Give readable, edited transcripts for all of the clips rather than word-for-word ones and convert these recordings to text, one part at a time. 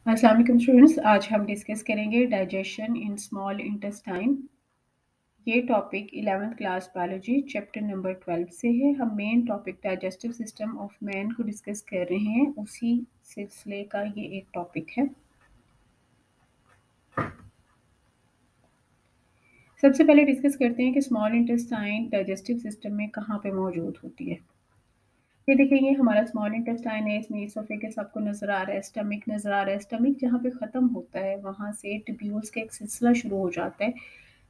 अस्सलाम वालेकुम स्टूडेंट्स, आज हम डिस्कस करेंगे डाइजेशन इन स्मॉल इंटेस्टाइन। ये topic 11th class biology chapter number 12 से है। हम main topic digestive system of man को डिस्कस कर रहे हैं, उसी सिलसिले का ये एक टॉपिक है। सबसे पहले डिस्कस करते हैं कि स्मॉल इंटेस्टाइन डाइजेस्टिव सिस्टम में कहाँ पे मौजूद होती है। ये देखेंगे हमारा स्मॉल इंटेस्टाइन है, इसमें इसोफेगस आपको नजर आ रहा है, स्टमक नजर आ रहा है। स्टमक जहाँ पे खत्म होता है वहां से ट्यूब्यूल्स का एक सिलसिला शुरू हो जाता है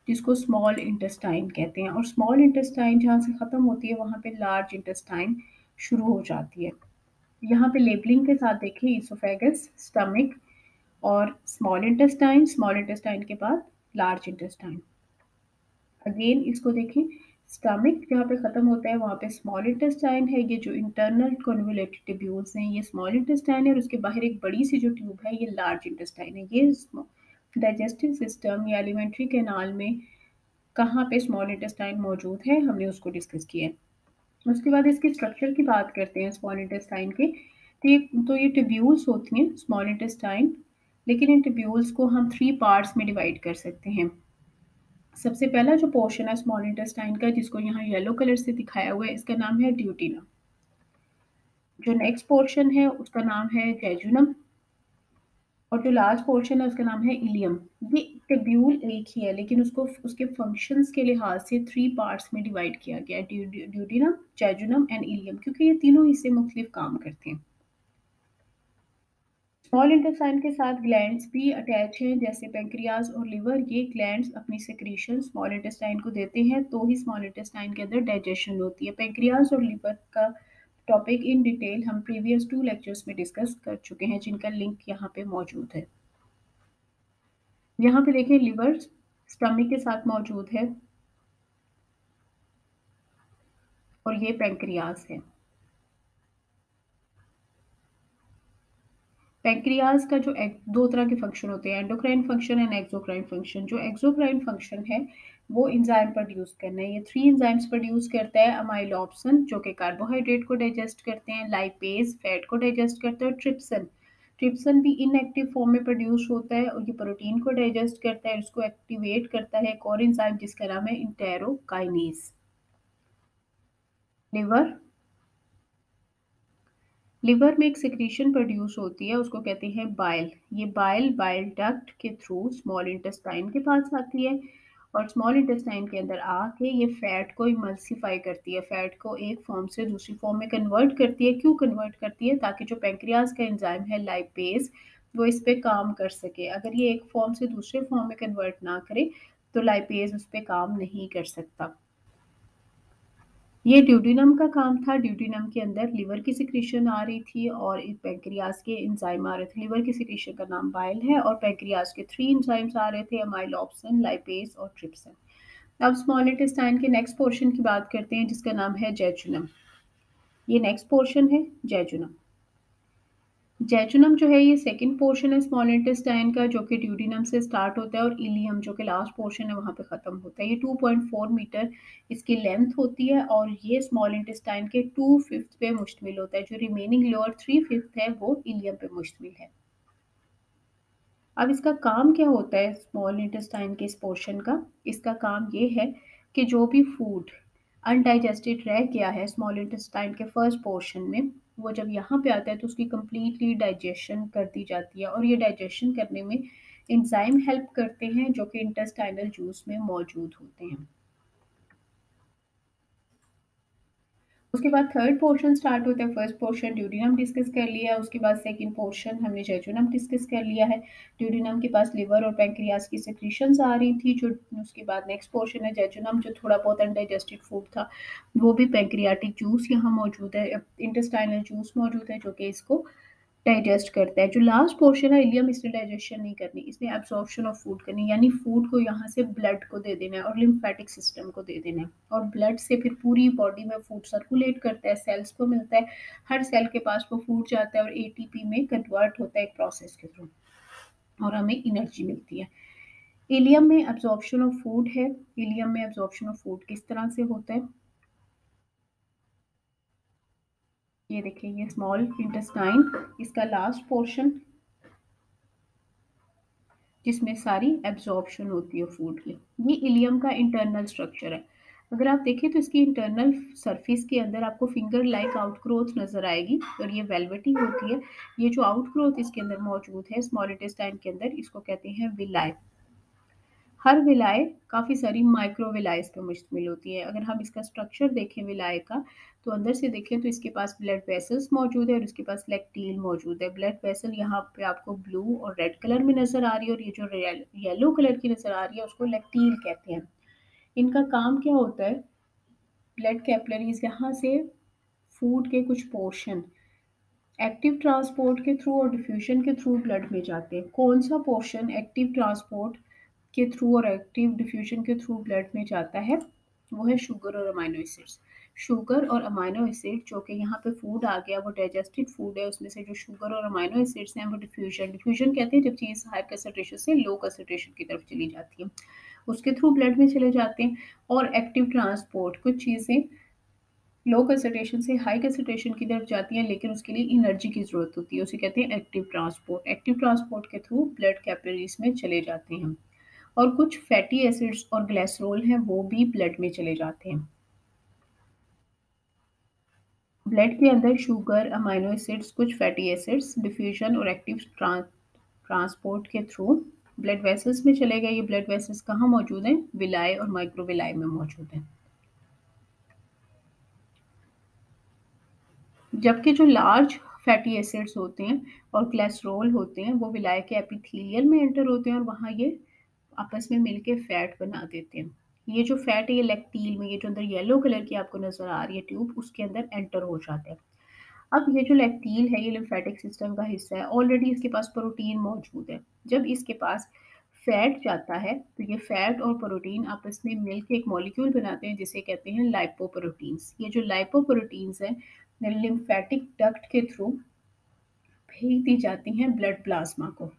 जिसको स्मॉल इंटेस्टाइन कहते हैं, और स्मॉल इंटेस्टाइन जहाँ से खत्म होती है वहां पे लार्ज इंटेस्टाइन शुरू हो जाती है। यहाँ पे लेबलिंग के साथ देखिए इसोफेगस, स्टमक और स्मॉल इंटेस्टाइन के बाद लार्ज इंटेस्टाइन। अगेन इसको देखें, स्टमक जहाँ पे खत्म होता है वहाँ पे स्मॉल इंटेस्टाइन है। ये जो इंटरनल कन्वोल्यूटेड ट्यूब्यूल्स हैं ये स्मॉल इंटेस्टाइन है, और उसके बाहर एक बड़ी सी जो ट्यूब है ये लार्ज इंटेस्टाइन है। ये डाइजेस्टिव सिस्टम या एलिमेंट्री कैनाल में कहाँ पे स्मॉल इंटेस्टाइन मौजूद है हमने उसको डिस्कस किया है। उसके बाद इसके स्ट्रक्चर की बात करते हैं स्मॉल इंटेस्टाइन के। तो ये ट्यूब्यूल्स होती हैं स्मॉल इंटेस्टाइन, लेकिन इन ट्यूब्यूल्स को हम 3 पार्ट्स में डिवाइड कर सकते हैं। सबसे पहला जो पोर्शन है स्मॉल इंटेस्टाइन का, जिसको यहाँ येलो कलर से दिखाया हुआ है, इसका नाम है ड्यूटीनम। जो नेक्स्ट पोर्शन है उसका नाम है जेजुनम, और जो लास्ट पोर्शन है उसका नाम है इलियम। ये ट्यूब्यूल एक ही है, लेकिन उसको उसके फंक्शंस के लिहाज से 3 पार्ट्स में डिवाइड किया गया है, ड्यूटीनम, जेजुनम एंड इलियम, क्योंकि ये तीनों हिस्से मुख्तलिफ काम करते हैं। स्मॉल इंटेस्टाइन के साथ ग्लैंड्स भी अटैच हैं, जैसे पेंक्रियाज और लिवर। ये ग्लैंड्स अपनी सेक्रीशन स्मॉल इंटेस्टाइन को देते हैं, तो ही स्मॉल इंटेस्टाइन के अंदर डाइजेशन होती है। पेंक्रियाज और लिवर का टॉपिक इन डिटेल हम प्रीवियस 2 लेक्चर्स में डिस्कस कर चुके हैं, जिनका लिंक यहाँ पे मौजूद है। यहाँ पे देखें लिवर स्टमक के साथ मौजूद है, और ये पेंक्रियाज है। पैंक्रियाज का जो दो तरह के फंक्शन होते हैं, endocrine function and exocrine function. जो एक्सोक्राइन फंक्शन है वो एंजाइम प्रोड्यूस करना है। ये 3 एंजाइम्स प्रोड्यूस करता है, अमाइलोप्सिन जो कि कार्बोहाइड्रेट को डाइजेस्ट करते हैं, लाइपेज फैट को डाइजेस्ट करते हैं, और ट्रिप्सिन। ट्रिप्सिन भी इनएक्टिव फॉर्म में प्रोड्यूस होता है, और ये प्रोटीन को डाइजेस्ट करता है, उसको एक्टिवेट करता है एक और एंजाइम जिसका नाम है इंटेरोकाइनेज। लिवर लिवर में एक सिक्रीशन प्रोड्यूस होती है, उसको कहते हैं बाइल। ये बाइल डक्ट के थ्रू स्मॉल इंटेस्टाइन के पास आती है, और स्मॉल इंटेस्टाइन के अंदर आके ये फैट को इमल्सिफाई करती है, फैट को एक फॉर्म से दूसरी फॉर्म में कन्वर्ट करती है। क्यों कन्वर्ट करती है? ताकि जो पेंक्रियाज का एंजाइम है लाइपेज, वो इस पे काम कर सके। अगर ये एक फॉर्म से दूसरे फॉर्म में कन्वर्ट ना करे तो लाइपेज उस पर काम नहीं कर सकता। ये ड्यूटीनम का काम था। ड्यूटीनम के अंदर लिवर की सिक्रीशन आ रही थी और पैंक्रियाज के एंजाइम आ रहे थे। लिवर की सिक्रीशन का नाम बाइल है, और पैंक्रियाज के 3 एंजाइम्स आ रहे थे, अमाइलोप्सिन, लाइपेज और ट्रिप्सिन। अब स्मॉल इंटेस्टाइन के नेक्स्ट पोर्शन की बात करते हैं, जिसका नाम है जेजुनम। ये नेक्स्ट पोर्शन है जेजुनम। जेजुनम जो है ये सेकंड पोर्शन है स्मॉल इंटेस्टाइन का, जो कि ड्यूटीनम से स्टार्ट होता है, और इलियम जो कि लास्ट पोर्शन है वहाँ पे ख़त्म होता है। ये 2.4 मीटर इसकी लेंथ होती है, और ये स्मॉल इंटेस्टाइन के 2/5 पे मुश्तमिल होता है। जो रिमेनिंग लोअर 3/5 है वो इलियम पे मुश्तमिल है। अब इसका काम क्या होता है स्मॉल इंटेस्टाइन के इस पोर्शन का? इसका काम ये है कि जो भी फूड अनडाइजेस्टेड रह गया है स्मॉल इंटेस्टाइन के फर्स्ट पोर्शन में, वो जब यहाँ पे आता है तो उसकी कंप्लीटली डाइजेशन कर दी जाती है, और ये डाइजेशन करने में एंजाइम हेल्प करते हैं जो कि इंटेस्टाइनल जूस में मौजूद होते हैं। उसके बाद थर्ड पोर्शन स्टार्ट होता है। फर्स्ट पोर्शन ड्यूटीनम डिस्कस कर लिया है, उसके बाद सेकंड पोर्शन हमने जेजुनम डिस्कस कर लिया है। ड्यूटीनम के पास लिवर और पैंक्रियाज की सिक्रीशंस आ रही थी। जो उसके बाद नेक्स्ट पोर्शन है जेजुनम, जो थोड़ा बहुत अनडाइजेस्टेड फूड था, वो भी पैंक्रियाटिक जूस यहाँ मौजूद है, इंटेस्टाइनल जूस मौजूद है जो कि इसको डाइजेस्ट करता है। जो लास्ट पोर्शन है इलियम, इसने डाइजेशन नहीं करनी, इसने एब्जॉर्प्शन ऑफ फूड करनी, यानी फूड को यहाँ से ब्लड को दे देना है और लिम्फेटिक सिस्टम को दे देना है, और ब्लड से फिर पूरी बॉडी में फूड सर्कुलेट करता है, सेल्स को मिलता है, हर सेल के पास वो फूड जाता है और एटीपी में कन्वर्ट होता है एक प्रोसेस के थ्रू, और हमें एनर्जी मिलती है। इलियम में एब्जॉर्प्शन ऑफ फूड है। इलियम में एब्जॉर्प्शन ऑफ फूड किस तरह से होता है? ये देखिए, ये स्मॉल इंटेस्टाइन, इसका लास्ट पोर्शन जिसमें सारी एब्जॉर्प्शन होती है फूड की। ये इलियम का इंटरनल स्ट्रक्चर है। अगर आप देखें तो इसकी इंटरनल सरफेस के अंदर आपको फिंगर लाइक आउटग्रोथ नज़र आएगी और ये वेलवेटी होती है। ये जो आउटग्रोथ इसके अंदर मौजूद है स्मॉल इंटेस्टाइन के अंदर, इसको कहते हैं विलाय। हर विलाय काफ़ी सारी माइक्रो विलायस पे मुश्तमिल होती है। अगर हम इसका स्ट्रक्चर देखें विलाय का, तो अंदर से देखें तो इसके पास ब्लड वेसल्स मौजूद है और इसके पास लैक्टील मौजूद है। ब्लड वेसल यहाँ पे आपको ब्लू और रेड कलर में नज़र आ रही है और ये जो येलो कलर की नज़र आ रही है उसको लैक्टील कहते हैं। इनका काम क्या होता है? ब्लड कैपिलरीज यहाँ से फूड के कुछ पोर्शन एक्टिव ट्रांसपोर्ट के थ्रू और डिफ्यूजन के थ्रू ब्लड में जाते हैं। कौन सा पोर्शन एक्टिव ट्रांसपोर्ट के थ्रू और एक्टिव डिफ्यूजन के थ्रू ब्लड में जाता है? वो है शुगर और अमाइनो एसिड्स। शुगर और अमाइनो एसिड जो कि यहाँ पे फूड आ गया, वो डाइजेस्टेड फूड है, उसमें से जो शुगर और अमाइनो एसिड्स हैं वो डिफ्यूजन डिफ्यूजन कहते हैं जब चीज़ हाई कंसंट्रेशन से लो कंसंट्रेशन की तरफ चली जाती है, उसके थ्रू ब्लड में चले जाते हैं। और एक्टिव ट्रांसपोर्ट, कुछ चीज़ें लो कंसंट्रेशन से हाई कंसंट्रेशन की तरफ जाती हैं लेकिन उसके लिए एनर्जी की ज़रूरत होती है, उसे कहते हैं एक्टिव ट्रांसपोर्ट। एक्टिव ट्रांसपोर्ट के थ्रू ब्लड कैपिलरीज में चले जाते हैं। और कुछ फैटी एसिड्स और ग्लिसरॉल हैं वो भी ब्लड में चले जाते हैं। ब्लड के अंदर शुगर, अमाइनो एसिड्स, कुछ फैटी एसिड्स डिफ्यूजन और एक्टिव ट्रांसपोर्ट के थ्रू ब्लड वेसल्स में चले गए। ये ब्लड वेसल्स कहाँ मौजूद हैं? विलाय और माइक्रोविलाय में मौजूद हैं। जबकि जो लार्ज फैटी एसिड्स होते हैं और कोलेस्ट्रॉल होते हैं वो विलाय के एपिथेलियल में एंटर होते हैं और वहाँ ये आपस में मिलके फैट बना देते हैं। ये जो फैट है ये लैक्टील में, ये जो अंदर येलो कलर की आपको नजर आ रही है ट्यूब, उसके अंदर एंटर हो जाते हैं। अब ये जो लैक्टील है ये लिम्फेटिक सिस्टम का हिस्सा है। ऑलरेडी इसके पास प्रोटीन मौजूद है। जब इसके पास फैट जाता है तो ये फैट और प्रोटीन आपस में मिलकर एक मॉलिक्यूल बनाते हैं जिसे कहते हैं लाइपोप्रोटीन्स। ये जो लाइपोप्रोटीन्स हैं लिम्फेटिक डक्ट के थ्रू भेज दी जाती हैं ब्लड प्लाज्मा को।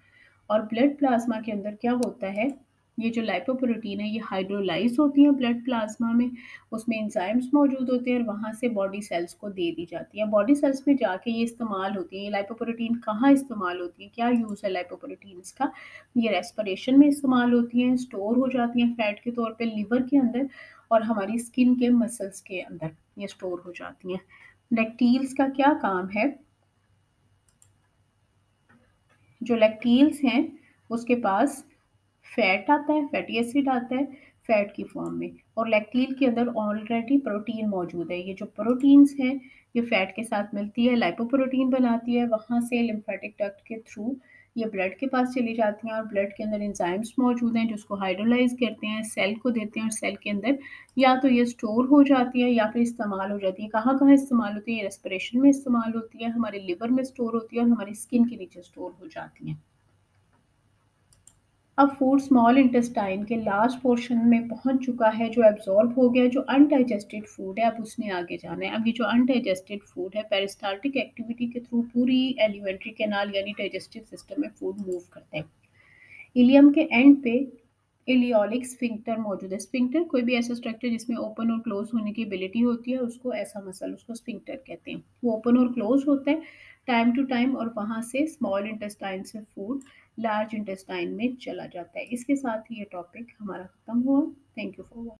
और ब्लड प्लाज्मा के अंदर क्या होता है? ये जो लाइपोप्रोटीन है ये हाइड्रोलाइज होती है ब्लड प्लाज्मा में, उसमें एंजाइम्स मौजूद होते हैं और वहाँ से बॉडी सेल्स को दे दी जाती है। बॉडी सेल्स में जाके ये इस्तेमाल होती है। ये लाइपोप्रोटीन कहाँ इस्तेमाल होती है, क्या यूज़ है लाइपोप्रोटीन्स का? ये रेस्पिरेशन में इस्तेमाल होती हैं, स्टोर हो जाती हैं फैट के तौर पे लिवर के अंदर और हमारी स्किन के मसल्स के अंदर ये स्टोर हो जाती हैं। लैक्टील्स का क्या काम है? जो लैक्टील्स हैं उसके पास फैट आता है, फैटी एसिड आता है फैट की फॉर्म में और लैक्टील के अंदर ऑलरेडी प्रोटीन मौजूद है। ये जो प्रोटीन्स हैं ये फैट के साथ मिलती है, लाइपोप्रोटीन बनाती है, वहाँ से लिम्फेटिक डक्ट के थ्रू ये ब्लड के पास चली जाती हैं और ब्लड के अंदर एंजाइम्स मौजूद हैं जो उसको हाइड्रोलाइज करते हैं, सेल को देते हैं और सेल के अंदर या तो ये स्टोर हो जाती है या फिर इस्तेमाल हो जाती है। कहाँ कहाँ इस्तेमाल होती है? रेस्पिरेशन में इस्तेमाल होती है, हमारे लिवर में स्टोर होती है और हमारी स्किन के नीचे स्टोर हो जाती हैं। अब फूड स्मॉल इंटेस्टाइन के लास्ट पोर्शन में पहुंच चुका है, जो एब्जॉर्ब हो गया। जो अनडाइजेस्टेड फूड है अब उसने आगे जाना है। अब ये जो अनडाइजेस्टेड फूड है पेरिस्टाल्टिक एक्टिविटी के थ्रू पूरी एलिमेंट्री कैनाल यानी डाइजेस्टिव सिस्टम में फूड मूव करता है। इलियम के एंड पे इलियोलिक स्फिंक्टर मौजूद है। स्फिंक्टर कोई भी ऐसा स्ट्रक्चर जिसमें ओपन और क्लोज होने की एबिलिटी होती है उसको ऐसा मसल उसको स्फिंक्टर कहते हैं। वो ओपन और क्लोज होता है टाइम टू टाइम और वहाँ से स्मॉल इंटेस्टाइन से फूड लार्ज इंटेस्टाइन में चला जाता है। इसके साथ ही ये टॉपिक हमारा खत्म हुआ। Thank you for watching.